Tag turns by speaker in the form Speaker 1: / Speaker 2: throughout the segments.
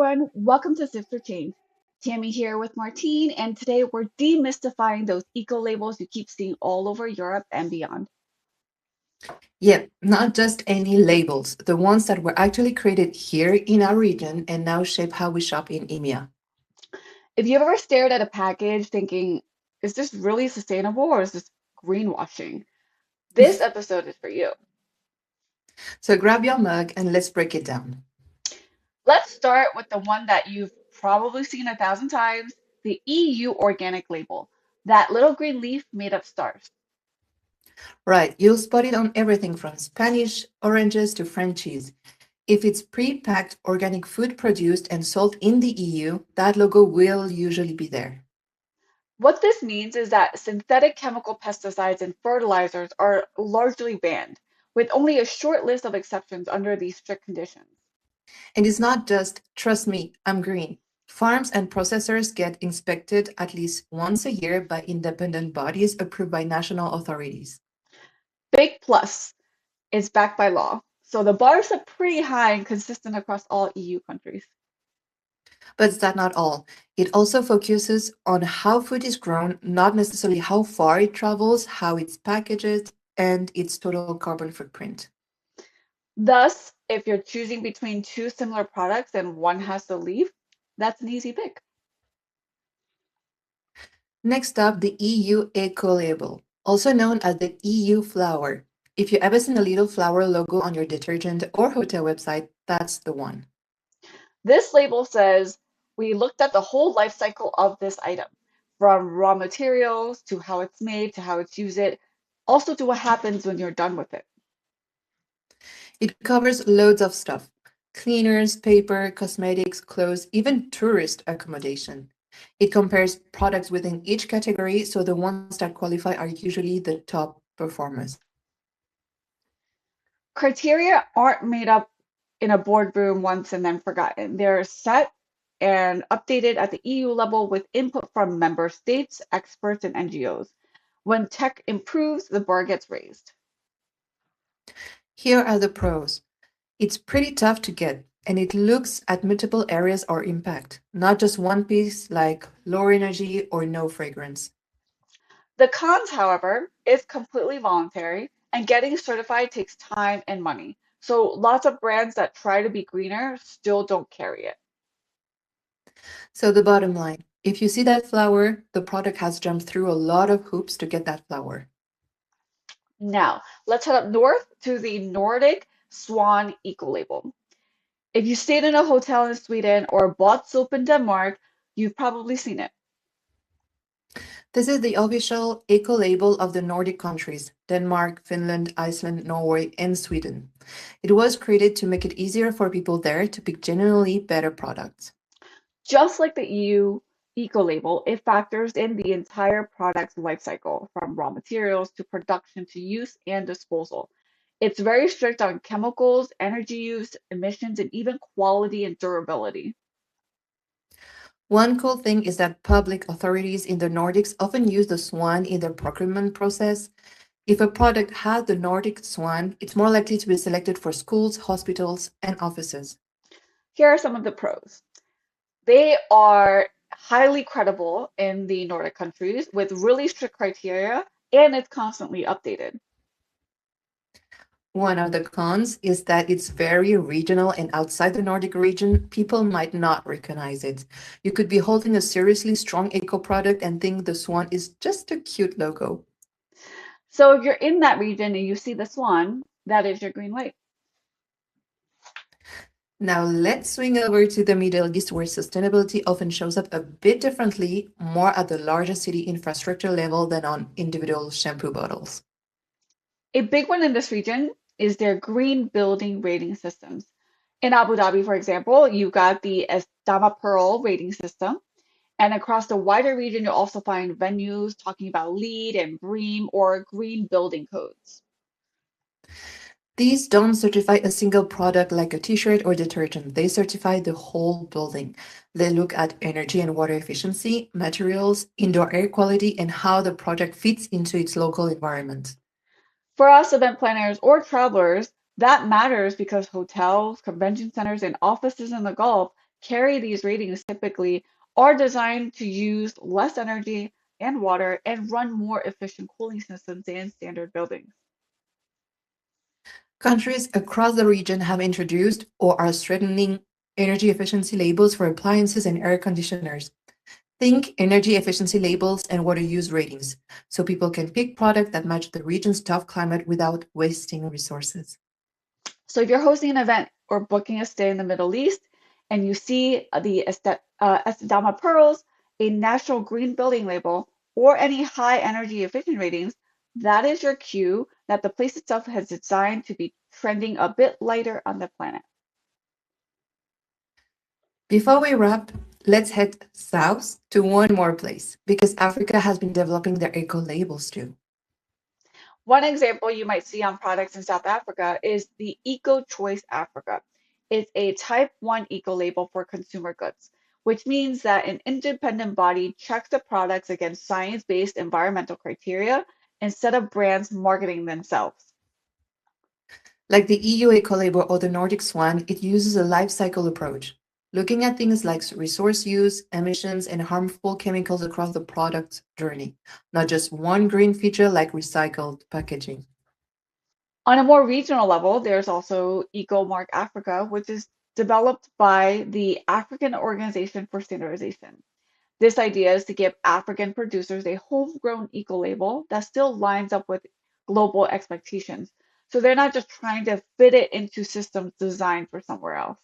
Speaker 1: everyone. Welcome to Sister Change. Tammy here with Martine, and today we're demystifying those eco labels you keep seeing all over Europe and beyond.
Speaker 2: Yep, not just any labels, the ones that were actually created here in our region and now shape how we shop in EMEA.
Speaker 1: If you've ever stared at a package thinking, is this really sustainable or is this greenwashing? This episode is for you.
Speaker 2: So grab your mug and let's break it down.
Speaker 1: Let's start with the one that you've probably seen a thousand times, the EU organic label, that little green leaf made of stars.
Speaker 2: Right, you'll spot it on everything from Spanish oranges to French cheese. If it's pre-packed organic food produced and sold in the EU, that logo will usually be there.
Speaker 1: What this means is that synthetic chemical pesticides and fertilizers are largely banned, with only a short list of exceptions under these strict conditions.
Speaker 2: And it's not just, trust me, I'm green. Farms and processors get inspected at least once a year by independent bodies approved by national authorities.
Speaker 1: Big plus, it's backed by law, so the bar is pretty high and consistent across all EU countries.
Speaker 2: But that's not all. It also focuses on how food is grown, not necessarily how far it travels, how it's packaged, and its total carbon footprint.
Speaker 1: Thus, if you're choosing between two similar products and one has to leave, that's an easy pick.
Speaker 2: Next up, the EU Ecolabel, also known as the EU flower. If you ever seen a little flower logo on your detergent or hotel website, that's the one.
Speaker 1: This label says we looked at the whole life cycle of this item, from raw materials to how it's made to how it's used, also to what happens when you're done with it.
Speaker 2: It covers loads of stuff: cleaners, paper, cosmetics, clothes, even tourist accommodation. It compares products within each category, so the ones that qualify are usually the top performers.
Speaker 1: Criteria aren't made up in a boardroom once and then forgotten. They're set and updated at the EU level with input from member states, experts, and NGOs. When tech improves, the bar gets raised.
Speaker 2: Here are the pros. It's pretty tough to get, and it looks at multiple areas or impact, not just one piece like lower energy or no fragrance.
Speaker 1: The cons, however, is completely voluntary, and getting certified takes time and money. So lots of brands that try to be greener still don't carry it.
Speaker 2: So the bottom line, if you see that flower, the product has jumped through a lot of hoops to get that flower.
Speaker 1: Now, let's head up north to the Nordic Swan Eco Label. If you stayed in a hotel in Sweden or bought soap in Denmark, you've probably seen it.
Speaker 2: This is the official eco label of the Nordic countries: Denmark, Finland, Iceland, Norway, and Sweden. It was created to make it easier for people there to pick genuinely better products.
Speaker 1: Just like the EU Eco Label, it factors in the entire product's life cycle, from raw materials to production to use and disposal. It's very strict on chemicals, energy use, emissions, and even quality and durability.
Speaker 2: One cool thing is that public authorities in the Nordics often use the swan in their procurement process. If a product has the Nordic swan, it's more likely to be selected for schools, hospitals, and offices.
Speaker 1: Here are some of the pros. They are highly credible in the Nordic countries with really strict criteria, and it's constantly updated.
Speaker 2: One of the cons is that it's very regional, and outside the Nordic region, people might not recognize it. You could be holding a seriously strong eco product and think the swan is just a cute logo.
Speaker 1: So if you're in that region and you see the swan, that is your green light.
Speaker 2: Now let's swing over to the Middle East, where sustainability often shows up a bit differently, more at the larger city infrastructure level than on individual shampoo bottles.
Speaker 1: A big one in this region is their green building rating systems. In Abu Dhabi, for example, you got the Estidama Pearl rating system. And across the wider region, you'll also find venues talking about LEED and BREEAM or green building codes.
Speaker 2: These don't certify a single product like a t-shirt or detergent. They certify the whole building. They look at energy and water efficiency, materials, indoor air quality, and how the project fits into its local environment.
Speaker 1: For us event planners or travelers, that matters because hotels, convention centers, and offices in the Gulf carry these ratings typically are designed to use less energy and water and run more efficient cooling systems than standard buildings.
Speaker 2: Countries across the region have introduced or are strengthening energy efficiency labels for appliances and air conditioners. Think energy efficiency labels and water use ratings, so people can pick products that match the region's tough climate without wasting resources.
Speaker 1: So if you're hosting an event or booking a stay in the Middle East and you see the Estidama pearls, a national green building label, or any high energy efficient ratings, that is your cue that the place itself has designed to be trending a bit lighter on the planet.
Speaker 2: Before we wrap, let's head south to one more place because Africa has been developing their eco labels too.
Speaker 1: One example you might see on products in South Africa is the Eco Choice Africa. It's a type 1 eco label for consumer goods, which means that an independent body checks the products against science-based environmental criteria instead of brands marketing themselves.
Speaker 2: Like the EU Ecolabel or the Nordic Swan, it uses a life cycle approach, looking at things like resource use, emissions, and harmful chemicals across the product journey, not just one green feature like recycled packaging.
Speaker 1: On a more regional level, there's also EcoMark Africa, which is developed by the African Organization for Standardization. This idea is to give African producers a homegrown eco label that still lines up with global expectations. So they're not just trying to fit it into systems designed for somewhere else.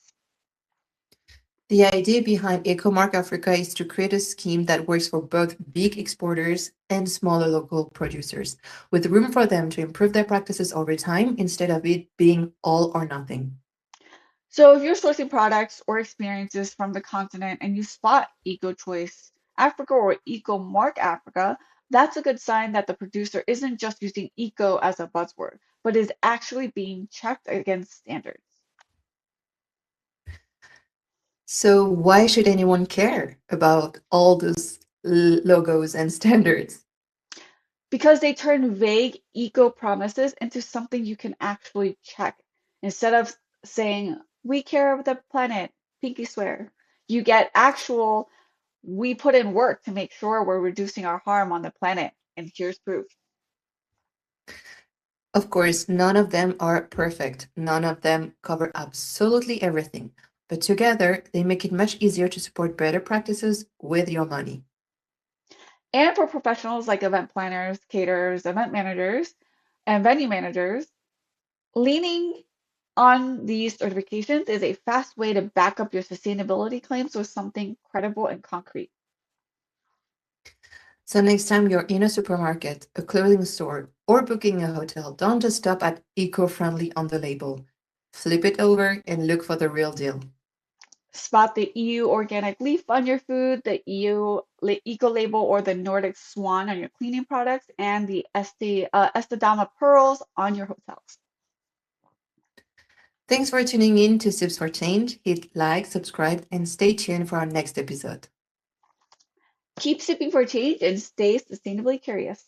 Speaker 2: The idea behind EcoMark Africa is to create a scheme that works for both big exporters and smaller local producers, with room for them to improve their practices over time instead of it being all or nothing.
Speaker 1: So if you're sourcing products or experiences from the continent and you spot Eco Choice Africa or Eco Mark Africa, that's a good sign that the producer isn't just using eco as a buzzword, but is actually being checked against standards.
Speaker 2: So, why should anyone care about all those logos and standards?
Speaker 1: Because they turn vague eco promises into something you can actually check. Instead of saying, we care about the planet, pinky swear, you get actual, we put in work to make sure we're reducing our harm on the planet. And here's proof.
Speaker 2: Of course, none of them are perfect. None of them cover absolutely everything. But together, they make it much easier to support better practices with your money.
Speaker 1: And for professionals like event planners, caterers, event managers, and venue managers, leaning on these certifications is a fast way to back up your sustainability claims with something credible and concrete.
Speaker 2: So, next time you're in a supermarket, a clothing store, or booking a hotel, don't just stop at eco friendly on the label. Flip it over and look for the real deal.
Speaker 1: Spot the EU organic leaf on your food, the EU Eco Label or the Nordic Swan on your cleaning products, and the Estidama pearls on your hotels.
Speaker 2: Thanks for tuning in to Sips for Change. Hit like, subscribe, and stay tuned for our next episode.
Speaker 1: Keep sipping for change and stay sustainably curious.